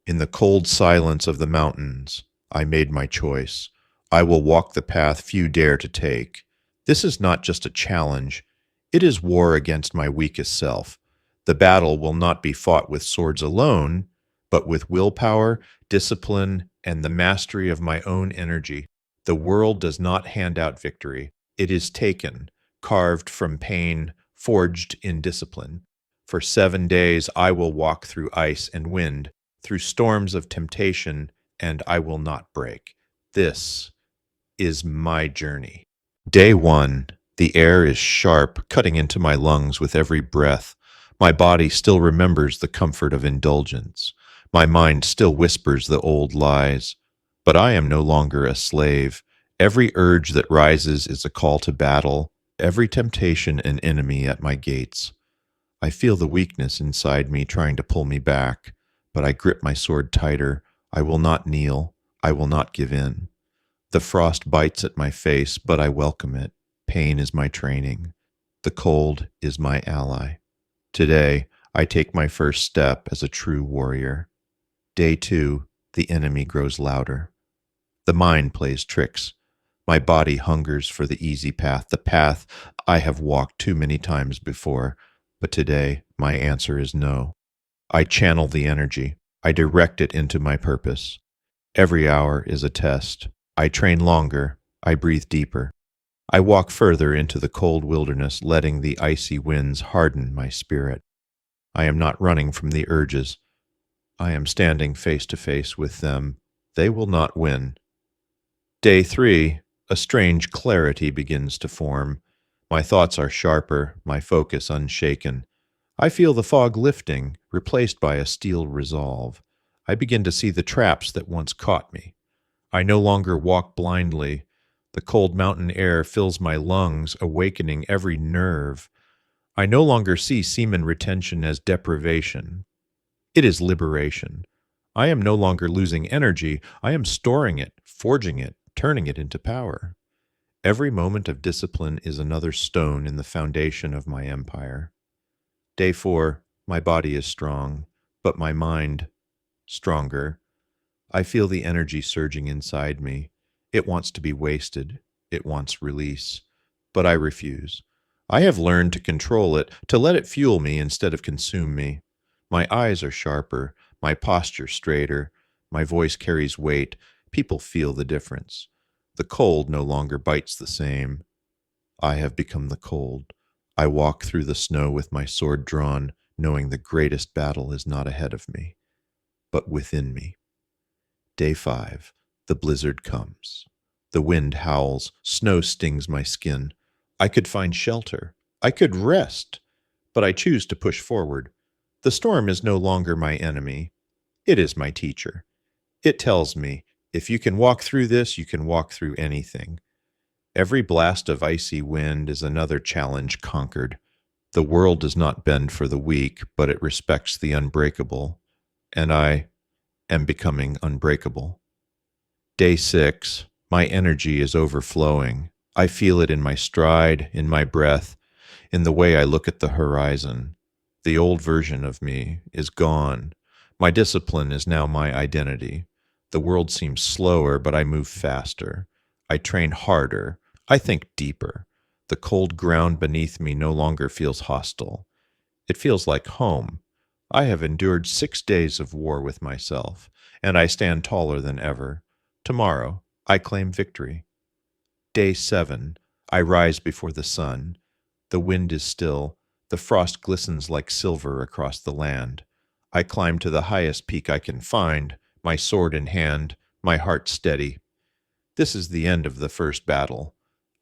In the cold silence of the mountains, I made my choice. I will walk the path few dare to take. This is not just a challenge, it is war against my weakest self. The battle will not be fought with swords alone, but with willpower, discipline, and the mastery of my own energy. The world does not hand out victory. It is taken, carved from pain, forged in discipline. For 7 days I will walk through ice and wind, through storms of temptation, and I will not break. This is my journey. Day 1. The air is sharp, cutting into my lungs with every breath. My body still remembers the comfort of indulgence. My mind still whispers the old lies. But I am no longer a slave. Every urge that rises is a call to battle, every temptation an enemy at my gates. I feel the weakness inside me trying to pull me back, but I grip my sword tighter. I will not kneel. I will not give in. The frost bites at my face, but I welcome it. Pain is my training. The cold is my ally. Today, I take my first step as a true warrior. Day 2, the enemy grows louder. The mind plays tricks. My body hungers for the easy path, the path I have walked too many times before. But today, my answer is no. I channel the energy. I direct it into my purpose. Every hour is a test. I train longer. I breathe deeper. I walk further into the cold wilderness, letting the icy winds harden my spirit. I am not running from the urges. I am standing face to face with them. They will not win. Day 3, a strange clarity begins to form. My thoughts are sharper, my focus unshaken. I feel the fog lifting, replaced by a steel resolve. I begin to see the traps that once caught me. I no longer walk blindly. The cold mountain air fills my lungs, awakening every nerve. I no longer see semen retention as deprivation. It is liberation. I am no longer losing energy. I am storing it, forging it, turning it into power. Every moment of discipline is another stone in the foundation of my empire. Day 4, my body is strong, but my mind stronger. I feel the energy surging inside me. It wants to be wasted. It wants release. But I refuse. I have learned to control it, to let it fuel me instead of consume me. My eyes are sharper, my posture straighter, my voice carries weight. People feel the difference. The cold no longer bites the same. I have become the cold. I walk through the snow with my sword drawn, knowing the greatest battle is not ahead of me, but within me. Day 5, the blizzard comes. The wind howls, snow stings my skin. I could find shelter. I could rest, but I choose to push forward. The storm is no longer my enemy. It is my teacher. It tells me, if you can walk through this, you can walk through anything. Every blast of icy wind is another challenge conquered. The world does not bend for the weak, but it respects the unbreakable. And I am becoming unbreakable. Day 6, my energy is overflowing. I feel it in my stride, in my breath, in the way I look at the horizon. The old version of me is gone. My discipline is now my identity. The world seems slower, but I move faster. I train harder. I think deeper. The cold ground beneath me no longer feels hostile. It feels like home. I have endured 6 days of war with myself, and I stand taller than ever. Tomorrow, I claim victory. Day 7, I rise before the sun. The wind is still. The frost glistens like silver across the land. I climb to the highest peak I can find, my sword in hand, my heart steady. This is the end of the first battle.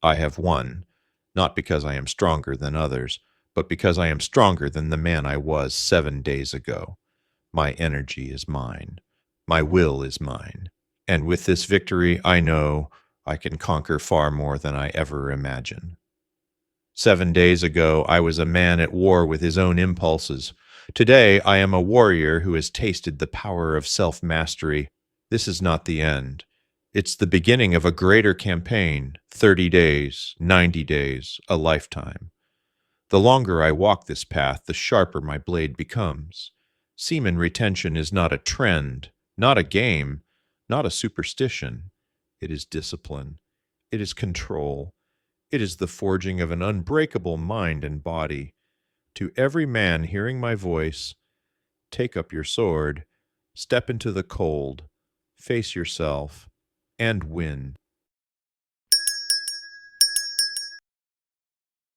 I have won, not because I am stronger than others, but because I am stronger than the man I was 7 days ago. My energy is mine. My will is mine. And with this victory, I know I can conquer far more than I ever imagine. 7 days ago, I was a man at war with his own impulses. Today, I am a warrior who has tasted the power of self-mastery. This is not the end. It's the beginning of a greater campaign, 30 days, 90 days, a lifetime. The longer I walk this path, the sharper my blade becomes. Semen retention is not a trend. Not a game, not a superstition. It is discipline. It is control. It is the forging of an unbreakable mind and body. To every man hearing my voice, take up your sword, step into the cold, face yourself, and win.